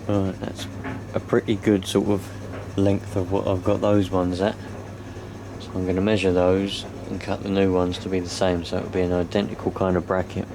Right, that's a pretty good sort of length of what I've got those ones at. So I'm going to measure those and cut the new ones to be the same, so it'll be an identical kind of bracket.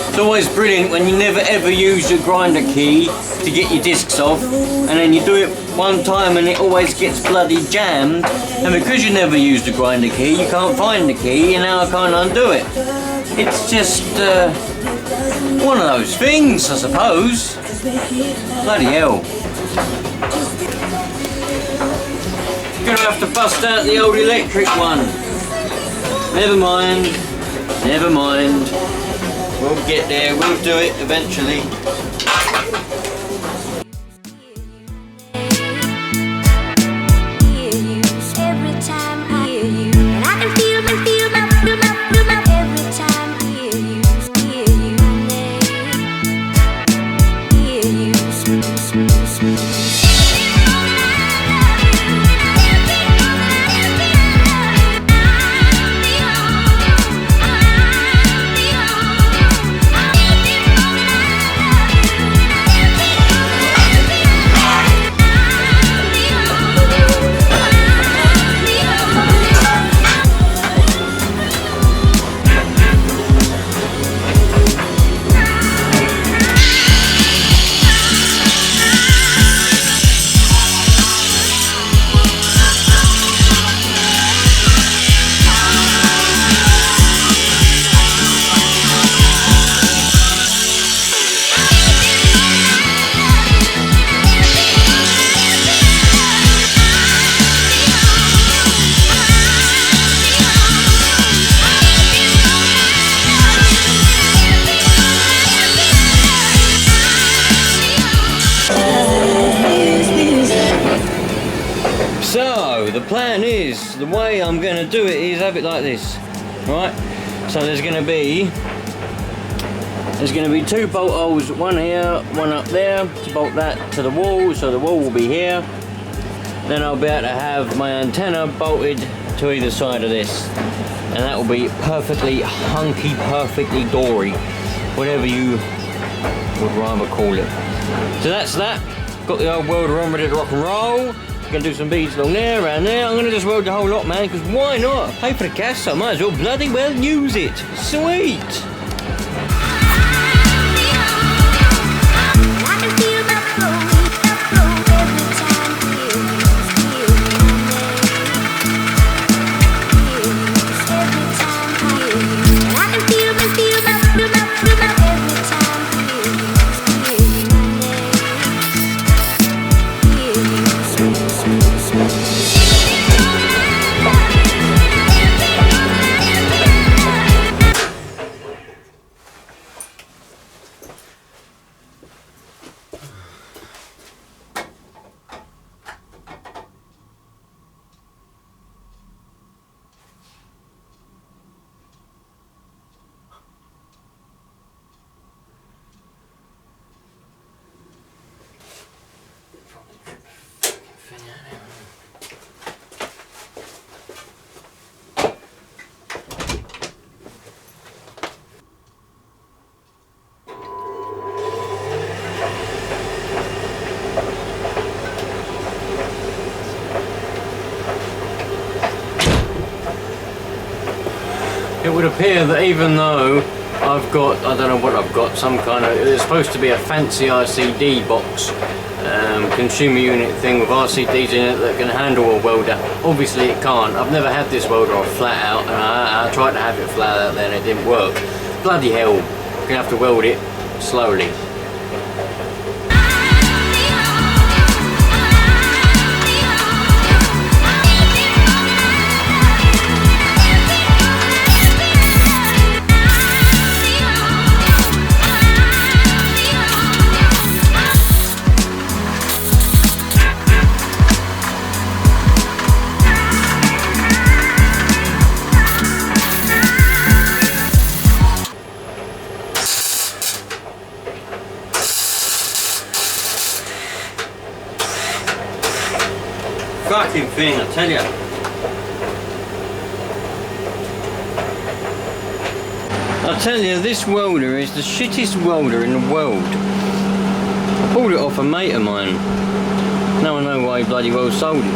It's always brilliant when you never ever use your grinder key to get your discs off, and then you do it one time and it always gets bloody jammed, and because you never used the grinder key you can't find the key and now I can't undo it. It's just one of those things, I suppose. Bloody hell. Gonna have to bust out the old electric one. Never mind, never mind. We'll get there, we'll do it eventually. So the plan is, the way I'm going to do it is have it like this, right? So there's going to be two bolt holes, one here, one up there, to bolt that to the wall, so the wall will be here. Then I'll be able to have my antenna bolted to either side of this, and that will be perfectly hunky, perfectly dory, whatever you would rather call it. So that's that. Got the old welder on ready to rock and roll. Gonna do some beads along there, around there. I'm gonna just weld the whole lot, man, because why not? I pay for the gas, so I might as well bloody well use it. Sweet! It would appear that even though I've got, I don't know what I've got, some kind of, it's supposed to be a fancy RCD box, consumer unit thing with RCDs in it that can handle a welder. Obviously it can't. I've never had this welder off flat out, and I tried to have it flat out there and it didn't work. Bloody hell, I'm gonna have to weld it slowly. fucking thing, I tell you. I tell you, this welder is the shittest welder in the world. I bought it off a mate of mine. Now I know why he bloody well sold it.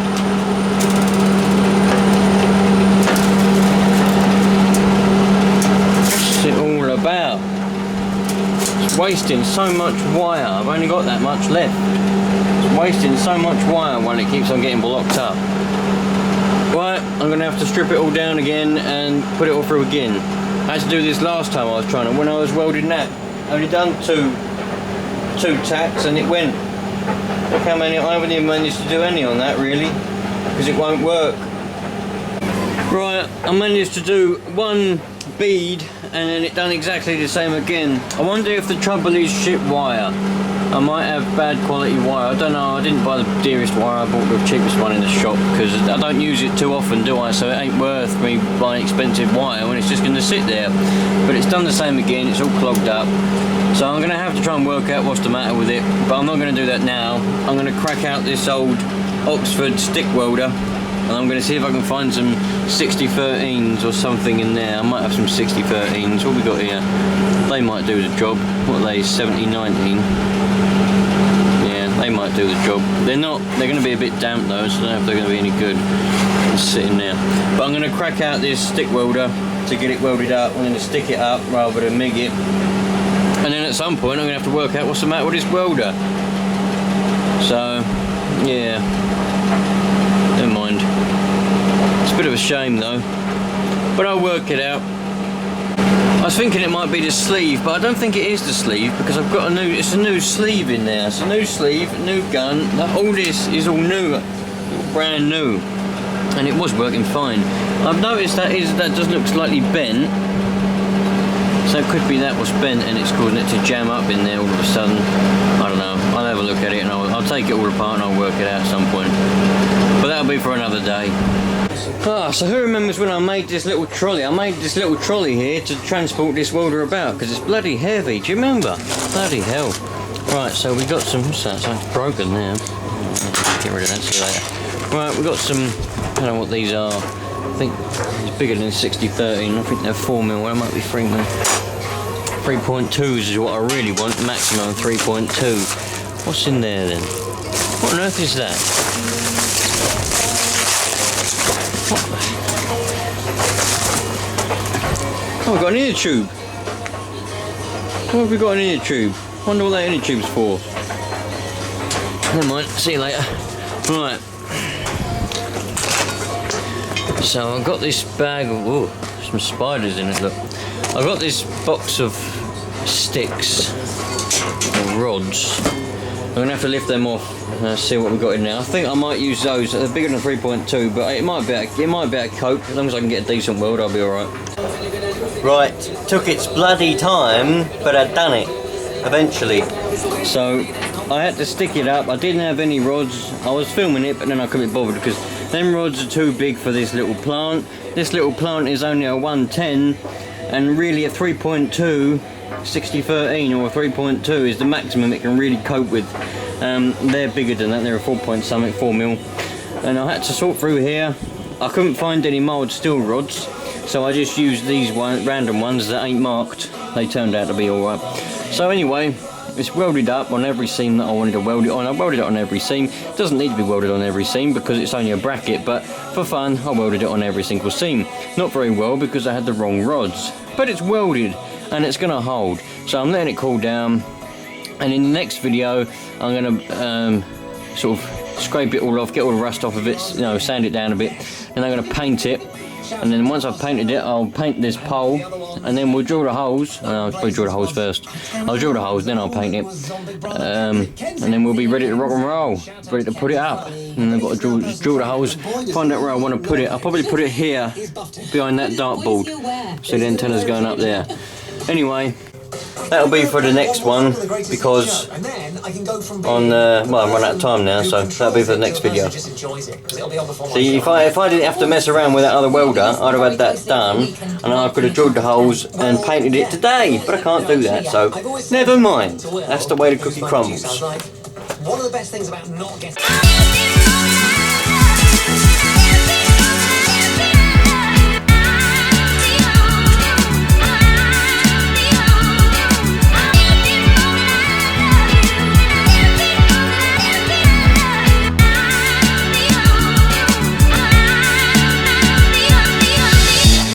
What's it all about? It's wasting so much wire. I've only got that much left. It's wasting so much wire while it keeps on getting blocked up. Right, I'm going to have to strip it all down again and put it all through again. I had to do this last time I was trying to, when I was welding that. I only done two tacks and it went. Look how many, I haven't even managed to do any on that really, because it won't work. Right, I managed to do one bead and then it done exactly the same again. I wonder if the trouble is shit wire. I might have bad quality wire. I don't know, I didn't buy the dearest wire, I bought the cheapest one in the shop because I don't use it too often, do I? So it ain't worth me buying expensive wire when it's just going to sit there. But it's done the same again, it's all clogged up. So I'm going to have to try and work out what's the matter with it, but I'm not going to do that now. I'm going to crack out this old Oxford stick welder and I'm going to see if I can find some 6013s or something in there. I might have some 6013s. What we got here? They might do the job. What are they? 7019. Yeah, they might do the job. They're not. They're going to be a bit damp though, so I don't know if they're going to be any good. Just sitting there. But I'm going to crack out this stick welder to get it welded up. I'm going to stick it up rather than MIG it. And then at some point I'm going to have to work out what's the matter with this welder. So, yeah. Never mind. It's a bit of a shame though, but I'll work it out. I was thinking it might be the sleeve, but I don't think it is the sleeve because I've got it's a new sleeve in there. It's a new sleeve, new gun. All this is all new, brand new, and it was working fine. I've noticed that does look slightly bent, so it could be that was bent and it's causing it to jam up in there all of a sudden. I don't know. I'll have a look at it and I'll take it all apart and I'll work it out at some point. But that'll be for another day. Ah, so who remembers when I made this little trolley? I made this little trolley here to transport this welder about because it's bloody heavy. Do you remember? Bloody hell. Right, so we got some. What's that? Something's broken there. Get rid of that. See you later. Right, we got some. I don't know what these are. I think it's bigger than 6013. I think they're 4mm. Well, it might be 3mm. 3.2s is what I really want. Maximum 3.2. What's in there then? What on earth is that? Oh, we've got an inner tube. What have we got an inner tube? Wonder what that inner tube's for. Never mind, see you later. Right. So I've got this bag of, ooh, some spiders in it, look. I've got this box of sticks, or rods. I'm going to have to lift them off and see what we've got in there. I think I might use those. They're bigger than 3.2, but it might be a cope. As long as I can get a decent weld, I'll be alright. Right, took its bloody time, but I'd done it, eventually. So, I had to stick it up. I didn't have any rods. I was filming it, but then I couldn't be bothered because them rods are too big for this little plant. This little plant is only a 110, and really a 3.2, 6013 or a 3.2 is the maximum it can really cope with. They're bigger than that. They're a 4-point-something, 4mm. And I had to sort through here. I couldn't find any mild steel rods, so I just used these random ones that ain't marked. They turned out to be alright. So anyway, it's welded up on every seam that I wanted to weld it on. I welded it on every seam. It doesn't need to be welded on every seam because it's only a bracket, but for fun I welded it on every single seam. Not very well because I had the wrong rods, but it's welded and it's going to hold. So I'm letting it cool down, and in the next video I'm going to sort of scrape it all off, get all the rust off of it, you know, sand it down a bit, and I'm going to paint it. And then once I've painted it, I'll paint this pole, and then we'll drill the holes. I'll probably drill the holes first. I'll drill the holes, then I'll paint it, and then we'll be ready to rock and roll, ready to put it up. And I've got to drill the holes, find out where I want to put it. I'll probably put it here, behind that dartboard, so the antenna's going up there. Anyway, that'll be for the next one, because on well, I'm running out of time now, so that'll be for the next video. See, if I didn't have to mess around with that other welder, I'd have had that done, and I could have drilled the holes and painted it today, but I can't do that, so never mind. That's the way the cookie crumbles. One of the best things about not getting